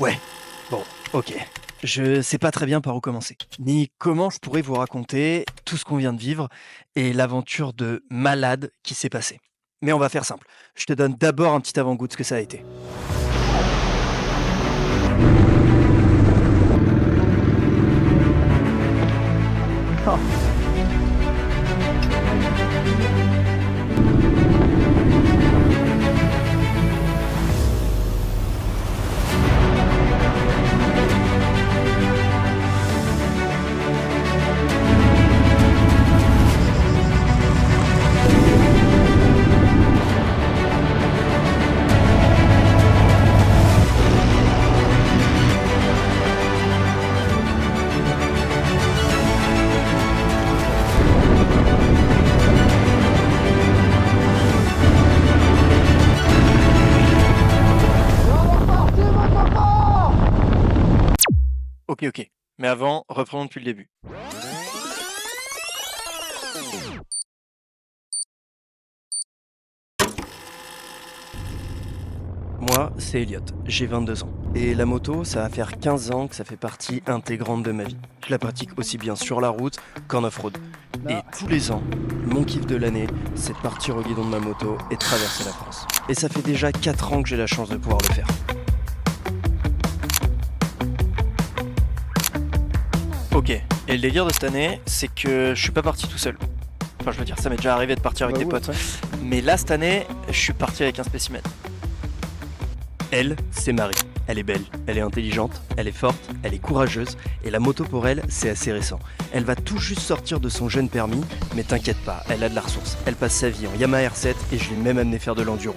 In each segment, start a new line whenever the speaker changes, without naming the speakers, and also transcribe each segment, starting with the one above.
Ouais, bon, ok. Je sais pas très bien par où commencer, ni comment je pourrais vous raconter tout ce qu'on vient de vivre et l'aventure de malade qui s'est passée. Mais on va faire simple. Je te donne d'abord un petit avant-goût de ce que ça a été. Ok. Mais avant, reprenons depuis le début. Moi, c'est Elliot, j'ai 22 ans. Et la moto, ça va faire 15 ans que ça fait partie intégrante de ma vie. Je la pratique aussi bien sur la route qu'en off-road. Et tous les ans, mon kiff de l'année, c'est de partir au guidon de ma moto et de traverser la France. Et ça fait déjà 4 ans que j'ai la chance de pouvoir le faire. Ok, et le délire de cette année, c'est que je suis pas parti tout seul. Enfin, je veux dire, ça m'est déjà arrivé de partir avec des potes. Mais là, cette année, je suis parti avec un spécimen. Elle, c'est Marie. Elle est belle, elle est intelligente, elle est forte, elle est courageuse, et la moto pour elle, c'est assez récent. Elle va tout juste sortir de son jeune permis, mais t'inquiète pas, elle a de la ressource. Elle passe sa vie en Yamaha R7 et je l'ai même amené faire de l'enduro.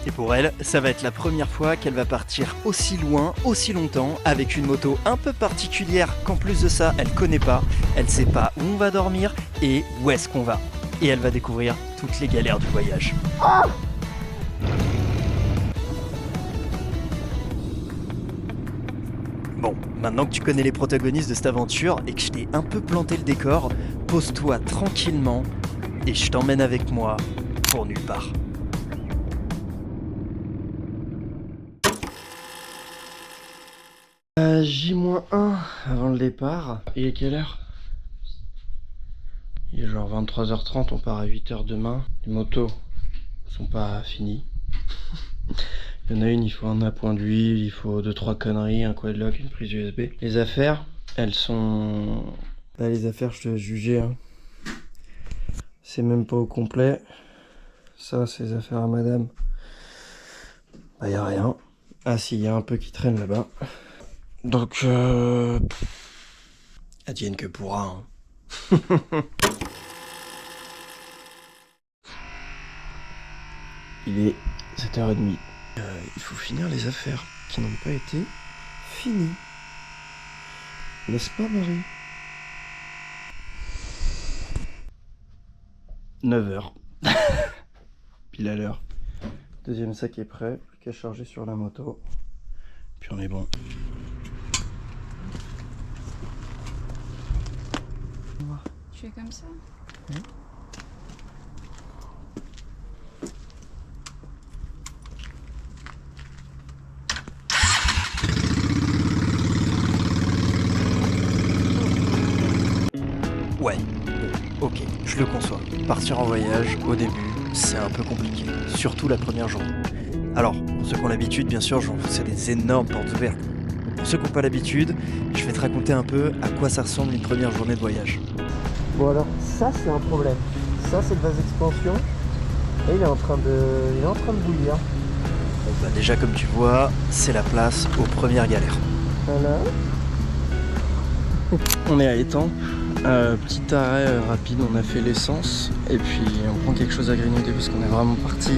Et pour elle, ça va être la première fois qu'elle va partir aussi loin, aussi longtemps, avec une moto un peu particulière qu'en plus de ça, elle connaît pas, elle sait pas où on va dormir et où est-ce qu'on va. Et elle va découvrir toutes les galères du voyage. Bon, maintenant que tu connais les protagonistes de cette aventure et que je t'ai un peu planté le décor, pose-toi tranquillement et je t'emmène avec moi pour nulle part. J-1 avant le départ. Il est quelle heure? Il est genre 23h30, on part à 8h demain. Les motos sont pas finies. Il y en a une, il faut un appoint d'huile, il faut 2-3 conneries, un quadlock, une prise USB. Les affaires, elles sont... Là, les affaires, je te jugeais, hein. C'est même pas au complet. Ça, c'est les affaires à madame. Bah, y a rien. Ah si, y a un peu qui traîne là-bas. Donc, advienne que pourra, hein. Il est 7h30. Il faut finir les affaires qui n'ont pas été finies. N'est-ce pas, Marie? 9h. Pile à l'heure. Deuxième sac est prêt, plus qu'à charger sur la moto. Puis on est bon.
Tu fais comme ça?
Ouais, ok, je le conçois. Partir en voyage, au début, c'est un peu compliqué, surtout la première journée. Alors, pour ceux qui ont l'habitude, bien sûr, je vais vous pousser des énormes portes ouvertes. Pour ceux qui n'ont pas l'habitude, je vais te raconter un peu à quoi ça ressemble une première journée de voyage.
Bon alors ça c'est un problème. Ça c'est le vase d'expansion et il est en train de bouillir.
Bon, bah déjà, comme tu vois, c'est la place aux premières galères.
Voilà.
On est à Étampes. Petit arrêt rapide, on a fait l'essence et puis on prend quelque chose à grignoter puisqu'on est vraiment parti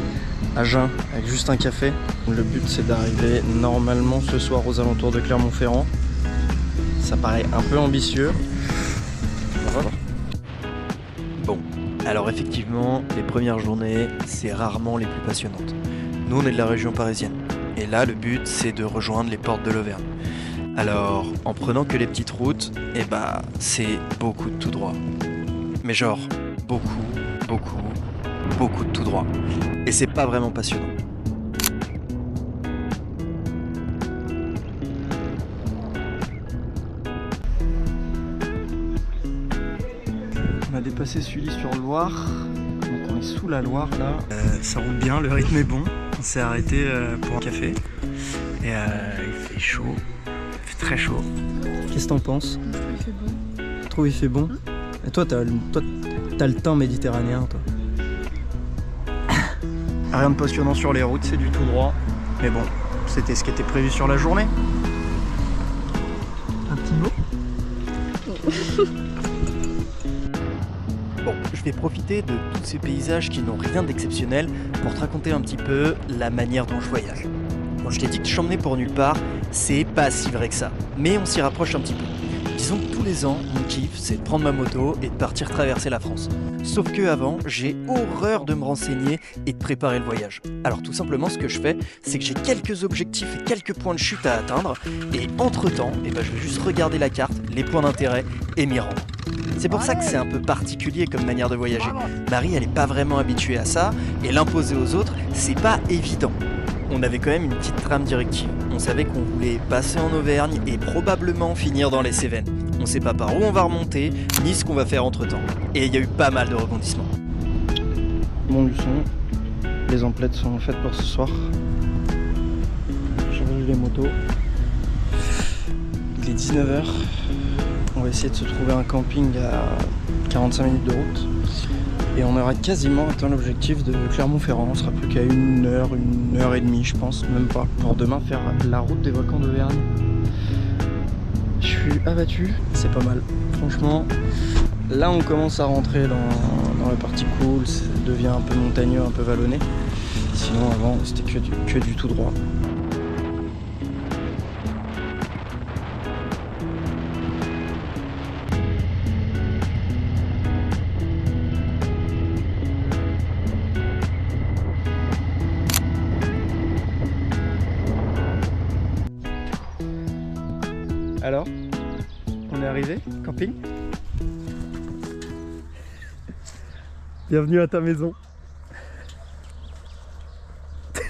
à jeun avec juste un café. Le but c'est d'arriver normalement ce soir aux alentours de Clermont-Ferrand. Ça paraît un peu ambitieux. Voilà. Bon, alors effectivement, les premières journées, c'est rarement les plus passionnantes. Nous on est de la région parisienne et là le but c'est de rejoindre les portes de l'Auvergne. Alors, en prenant que les petites routes, eh bah, c'est beaucoup de tout droit. Mais genre, beaucoup de tout droit. Et c'est pas vraiment passionnant. dépassé Sully-sur-Loire. Donc on est sous la Loire là. Ça roule bien, le rythme est bon. On s'est arrêté pour un café. Et il fait chaud. Il fait très chaud. Qu'est-ce que t'en penses?
Il fait beau.
Tu trouves il fait bon? Et toi, t'as le teint méditerranéen, toi. Rien de passionnant sur les routes, c'est du tout droit. Mais bon, c'était ce qui était prévu sur la journée. Un petit mot? Bon, je vais profiter de tous ces paysages qui n'ont rien d'exceptionnel pour te raconter un petit peu la manière dont je voyage. Quand je t'ai dit que je t'emmenais pour nulle part, c'est pas si vrai que ça. Mais on s'y rapproche un petit peu. Disons que tous les ans, mon kiff, c'est de prendre ma moto et de partir traverser la France. Sauf que avant, j'ai horreur de me renseigner et de préparer le voyage. Alors tout simplement, ce que je fais, c'est que j'ai quelques objectifs et quelques points de chute à atteindre. Et entre-temps, je vais juste regarder la carte, les points d'intérêt et m'y rendre. C'est pour ça que c'est un peu particulier comme manière de voyager. Marie, elle n'est pas vraiment habituée à ça, et l'imposer aux autres, c'est pas évident. On avait quand même une petite trame directive. On savait qu'on voulait passer en Auvergne et probablement finir dans les Cévennes. On sait pas par où on va remonter, ni ce qu'on va faire entre temps. Et il y a eu pas mal de rebondissements. Bon du son, les emplettes sont faites pour ce soir. J'arrive les motos. Il est 19h. On va essayer de se trouver un camping à 45 minutes de route. Et on aura quasiment atteint l'objectif de Clermont-Ferrand. On sera plus qu'à 1 heure et demie, je pense, même pas, pour demain faire la route des volcans d'Auvergne. Je suis abattu, c'est pas mal. Franchement, là on commence à rentrer dans la partie cool, ça devient un peu montagneux, un peu vallonné. Sinon avant c'était que du tout droit. Alors, on est arrivé, camping. Bienvenue à ta maison. C'est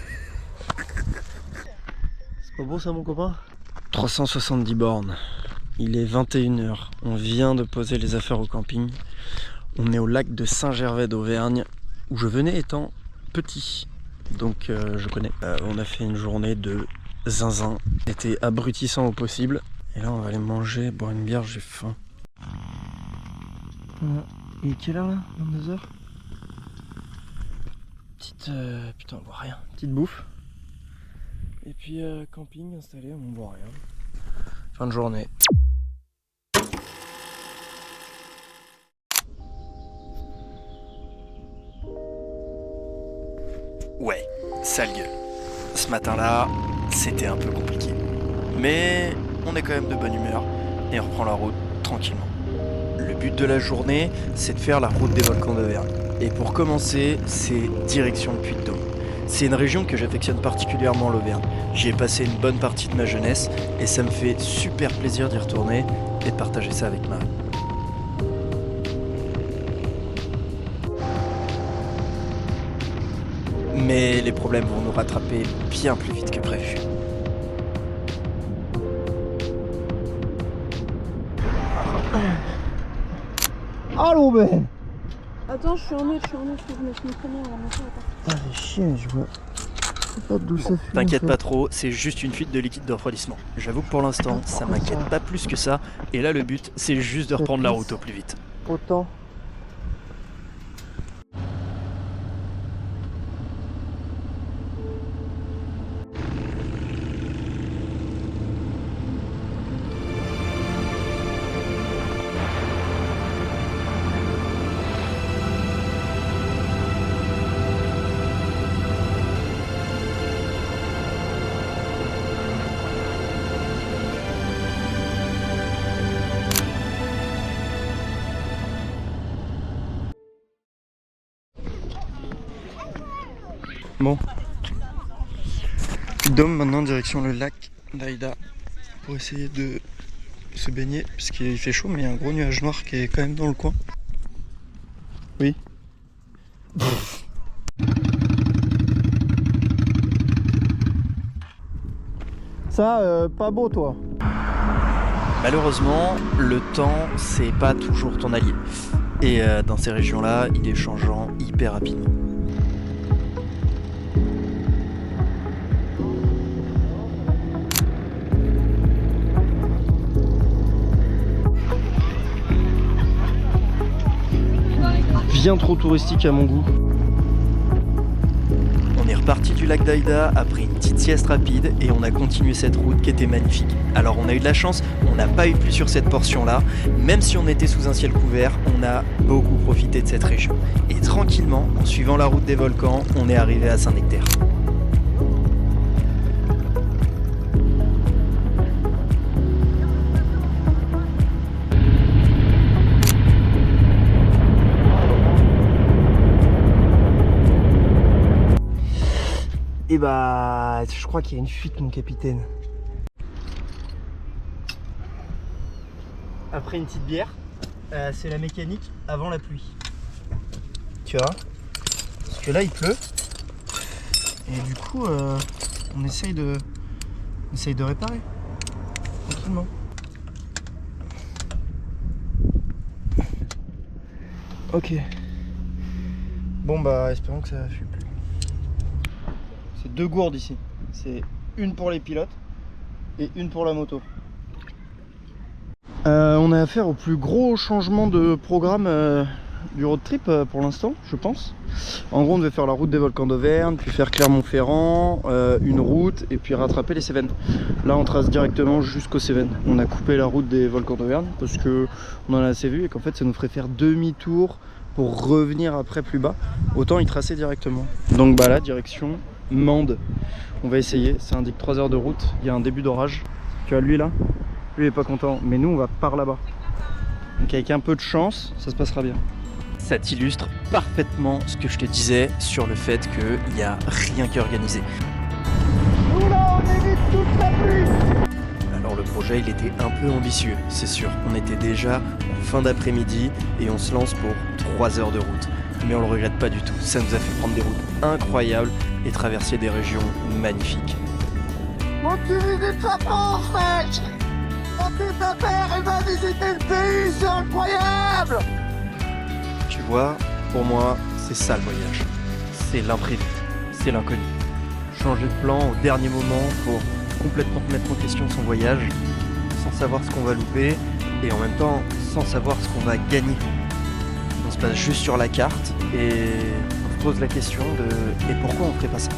pas beau ça mon copain? 370 bornes. Il est 21h. On vient de poser les affaires au camping. On est au lac de Saint-Gervais d'Auvergne, où je venais étant petit. Donc je connais. On a fait une journée de zinzin. C'était abrutissant au possible. Et là on va aller manger, boire une bière, j'ai faim. Il est quelle heure là? 22h? Petite... putain on voit rien. Petite bouffe. Et puis camping installé, on voit rien. Fin de journée. Ouais, sale gueule. Ce matin-là, c'était un peu compliqué. Mais on est quand même de bonne humeur et on reprend la route tranquillement. Le but de la journée, c'est de faire la route des volcans d'Auvergne. Et pour commencer, c'est direction le Puy-de-Dôme. C'est une région que j'affectionne particulièrement, l'Auvergne. J'y ai passé une bonne partie de ma jeunesse et ça me fait super plaisir d'y retourner et de partager ça avec Marie. Mais les problèmes vont nous rattraper bien plus vite que prévu. Allô Ben!
Attends, je suis en mode, faut que je me mette premier avant de monter la partie.
Ah c'est chiant, je vois pas d'où ça fume. T'inquiète pas trop, c'est juste une fuite de liquide de refroidissement. J'avoue que pour l'instant, ça m'inquiète pas plus que ça. Et là le but, c'est juste de reprendre la route au plus vite. Autant. Bon, Dôme maintenant direction le lac d'Aïda pour essayer de se baigner puisqu'il fait chaud mais il y a un gros nuage noir qui est quand même dans le coin. Oui. Ça, pas beau toi. Malheureusement, le temps c'est pas toujours ton allié. Et dans ces régions-là, il est changeant hyper rapidement. Bien trop touristique à mon goût. On est reparti du lac d'Aïda après une petite sieste rapide et on a continué cette route qui était magnifique. Alors on a eu de la chance, on n'a pas eu de pluie sur cette portion-là. Même si on était sous un ciel couvert, on a beaucoup profité de cette région. Et tranquillement, en suivant la route des volcans, on est arrivé à Saint-Nectaire. Et bah, je crois qu'il y a une fuite, mon capitaine. Après une petite bière, c'est la mécanique avant la pluie. Tu vois? Parce que là, il pleut. Et du coup, on essaye de réparer. Tranquillement. Ok. Bon bah, espérons que ça ne fuit plus. C'est 2 gourdes ici. C'est une pour les pilotes et une pour la moto. On a affaire au plus gros changement de programme du road trip pour l'instant, je pense. En gros, on devait faire la route des volcans d'Auvergne, puis faire Clermont-Ferrand, une route, et puis rattraper les Cévennes. Là, on trace directement jusqu'aux Cévennes. On a coupé la route des volcans d'Auvergne parce que on en a assez vu et qu'en fait, ça nous ferait faire demi-tour pour revenir après plus bas. Autant y tracer directement. Donc bah là, direction Mende. On va essayer, ça indique 3 heures de route, il y a un début d'orage. Tu vois lui là, lui il est pas content, mais nous on va par là-bas. Donc avec un peu de chance, ça se passera bien. Ça t'illustre parfaitement ce que je te disais sur le fait qu'il n'y a rien qui est organisé.
Nous là, on évite toute la pluie.
Alors le projet il était un peu ambitieux, c'est sûr. On était déjà en fin d'après-midi et on se lance pour 3 heures de route. Mais on le regrette pas du tout, ça nous a fait prendre des routes incroyables et traverser des régions magnifiques.
Mon tu visites la France, mec. Mon ta père, elle va visiter le pays, c'est incroyable.
Tu vois, pour moi, c'est ça le voyage. C'est l'imprévu, c'est l'inconnu. Changer de plan au dernier moment pour complètement remettre en question son voyage, sans savoir ce qu'on va louper et en même temps sans savoir ce qu'on va gagner. On se passe juste sur la carte et on se pose la question de et pourquoi on ferait pas ça?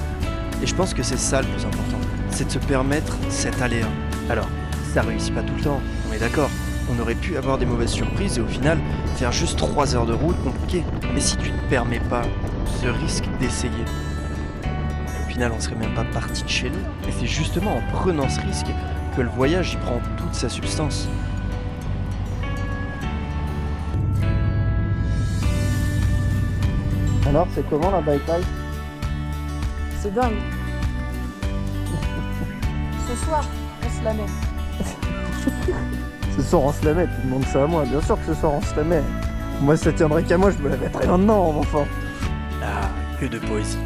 Et je pense que c'est ça le plus important, c'est de se permettre cet aléa. Alors, ça réussit pas tout le temps, on est d'accord. On aurait pu avoir des mauvaises surprises et au final faire juste 3 heures de route compliqué. Mais si tu ne permets pas ce risque d'essayer, au final on serait même pas parti de chez nous. Et c'est justement en prenant ce risque que le voyage y prend toute sa substance.
Alors, c'est comment la bike life?
C'est dingue. Ce soir, on se la met.
Ce soir on se la met, tu demandes ça à moi. Bien sûr que ce soir on se la met. Moi ça tiendrait qu'à moi, je me la mettrais maintenant, mon enfant.
Ah, que de poésie.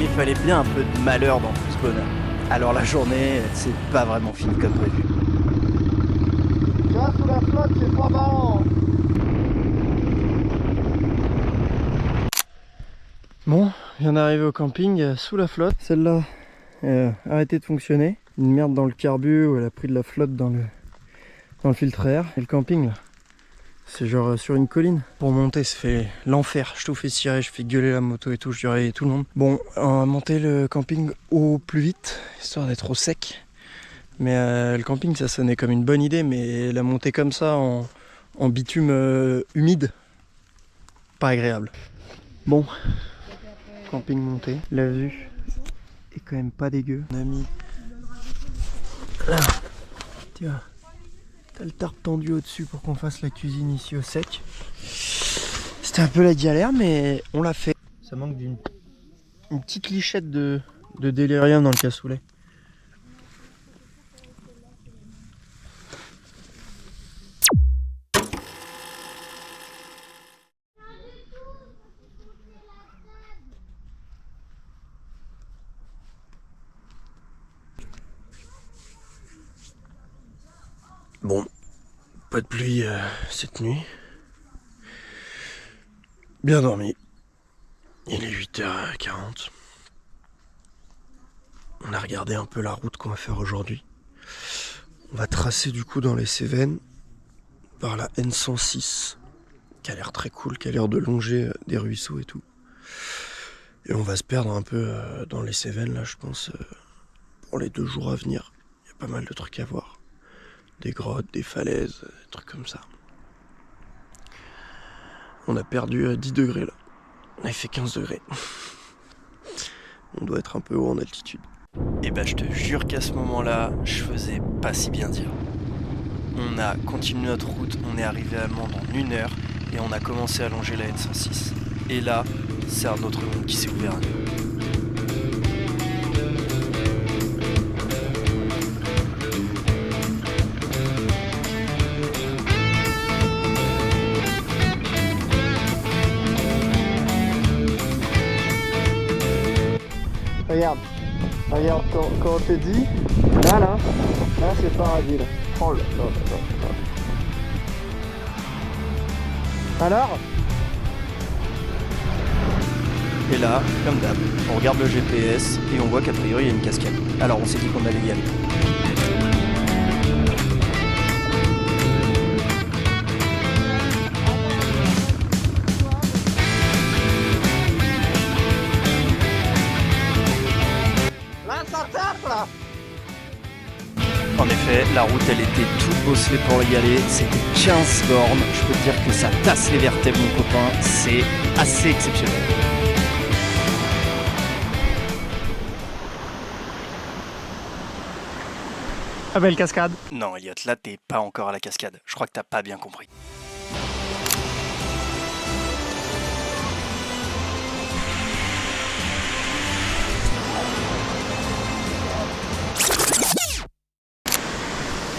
Il fallait bien un peu de malheur dans tout ce bonheur. Alors la journée, c'est pas vraiment fini comme prévu.
Là sous la flotte, c'est pas marrant.
Bon, je viens d'arriver au camping sous la flotte. Celle-là a arrêté de fonctionner. Une merde dans le carbu où elle a pris de la flotte dans le filtre à air. Et le camping là, c'est genre sur une colline. Pour monter, ça fait l'enfer. Je tout fais cirer, je fais gueuler la moto et tout, je réveille tout le monde. Bon, on va monter le camping au plus vite, histoire d'être au sec. Mais le camping, ça sonnait comme une bonne idée, mais la montée comme ça en bitume humide, pas agréable. Bon, camping monté, la vue est quand même pas dégueu. On a mis là, tu vois. T'as le tarp tendu au-dessus pour qu'on fasse la cuisine ici au sec. C'était un peu la galère, mais on l'a fait. Ça manque d'une petite lichette de délirium dans le cassoulet. Bon, pas de pluie cette nuit. Bien dormi. Il est 8h40. On a regardé un peu la route qu'on va faire aujourd'hui. On va tracer du coup dans les Cévennes par la N106 qui a l'air très cool, qui a l'air de longer des ruisseaux et tout. Et on va se perdre un peu dans les Cévennes là, je pense, pour les 2 jours à venir. Il y a pas mal de trucs à voir. Des grottes, des falaises, des trucs comme ça. On a perdu 10 degrés là. On a fait 15 degrés. On doit être un peu haut en altitude. Et bah je te jure qu'à ce moment-là, je faisais pas si bien dire. On a continué notre route, on est arrivé à Mende en 1 heure et on a commencé à longer la N106. Et là, c'est un autre monde qui s'est ouvert à nous. Regarde, quand on te dit, là c'est paradis là. Oh là là là là. Alors ? Et là, comme d'hab, on regarde le GPS et on voit qu'a priori il y a une cascade. Alors on s'est dit qu'on allait y aller. En effet, la route elle était toute bosselée pour y aller, c'était 15 bornes, je peux te dire que ça tasse les vertèbres mon copain, c'est assez exceptionnel.
Ah belle cascade.
Non Elliot, là t'es pas encore à la cascade, je crois que t'as pas bien compris.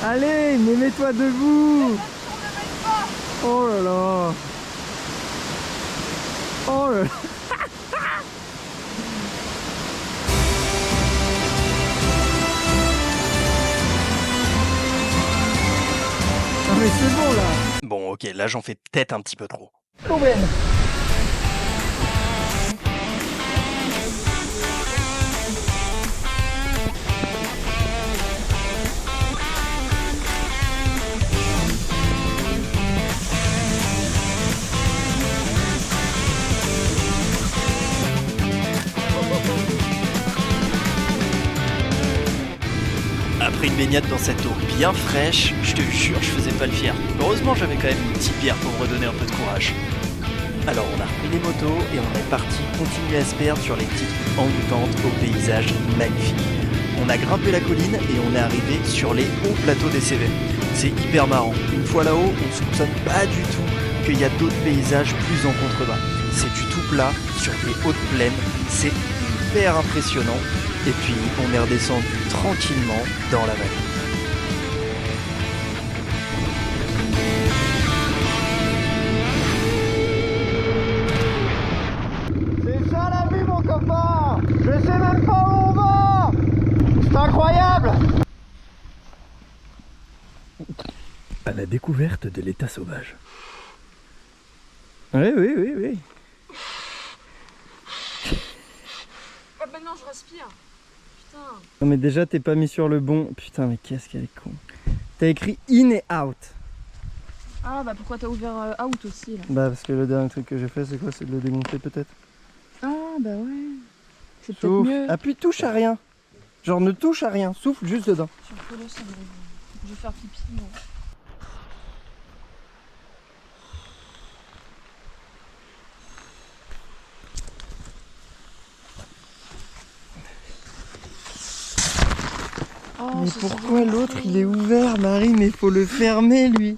Allez, mais mets-toi debout. Oh là là. Oh là là. Ah mais c'est bon là.
Bon ok, là j'en fais peut-être un petit peu trop.
Problème.
Après une baignade dans cette eau bien fraîche, je te jure, je faisais pas le fier. Heureusement, j'avais quand même une petite bière pour me redonner un peu de courage. Alors, on a repris les motos et on est parti continuer à se perdre sur les petites routes envoûtantes au paysage magnifique. On a grimpé la colline et on est arrivé sur les hauts plateaux des Cévennes. C'est hyper marrant. Une fois là-haut, on ne soupçonne pas du tout qu'il y a d'autres paysages plus en contrebas. C'est du tout plat sur des hautes plaines. C'est hyper impressionnant. Et puis on est redescendu tranquillement dans la vallée.
C'est ça la vie mon copain. Je sais même pas où on va. C'est incroyable.
À la découverte de l'état sauvage.
Oui, oui, oui, oui.
Oh, maintenant je respire. Putain.
Non mais déjà t'es pas mis sur le bon. Putain mais qu'est-ce qu'elle est con. T'as écrit in et out.
Ah bah pourquoi t'as ouvert out aussi là?
Bah parce que le dernier truc que j'ai fait c'est quoi? C'est de le démonter peut-être.
Ah bah ouais. C'est peut-être mieux.
Appuie, touche à rien. Genre ne touche à rien, souffle juste dedans.
Sur le polo, ça me réveille. Je vais faire pipi. Moi. Oh,
Mais
ça
pourquoi
s'est
l'autre
dégonflé.
il est ouvert Marie? Mais faut le fermer lui.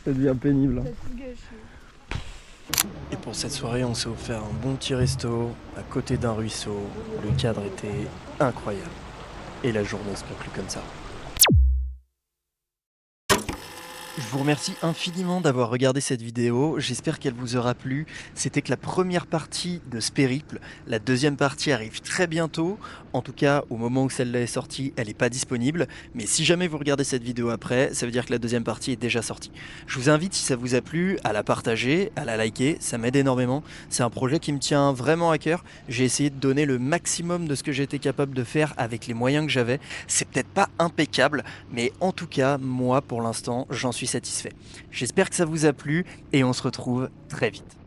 Ça devient pénible.
T'as tout gâché.
Et pour cette soirée, on s'est offert un bon petit resto à côté d'un ruisseau. Le cadre était incroyable. Et la journée se conclut comme ça. Je vous remercie infiniment d'avoir regardé cette vidéo, j'espère qu'elle vous aura plu. C'était que la première partie de ce périple, la deuxième partie arrive très bientôt. En tout cas, au moment où celle-là est sortie, elle n'est pas disponible. Mais si jamais vous regardez cette vidéo après, ça veut dire que la deuxième partie est déjà sortie. Je vous invite, si ça vous a plu, à la partager, à la liker, ça m'aide énormément. C'est un projet qui me tient vraiment à cœur. J'ai essayé de donner le maximum de ce que j'étais capable de faire avec les moyens que j'avais. C'est peut-être pas impeccable, mais en tout cas, moi, pour l'instant, j'en suis satisfait. J'espère que ça vous a plu et on se retrouve très vite.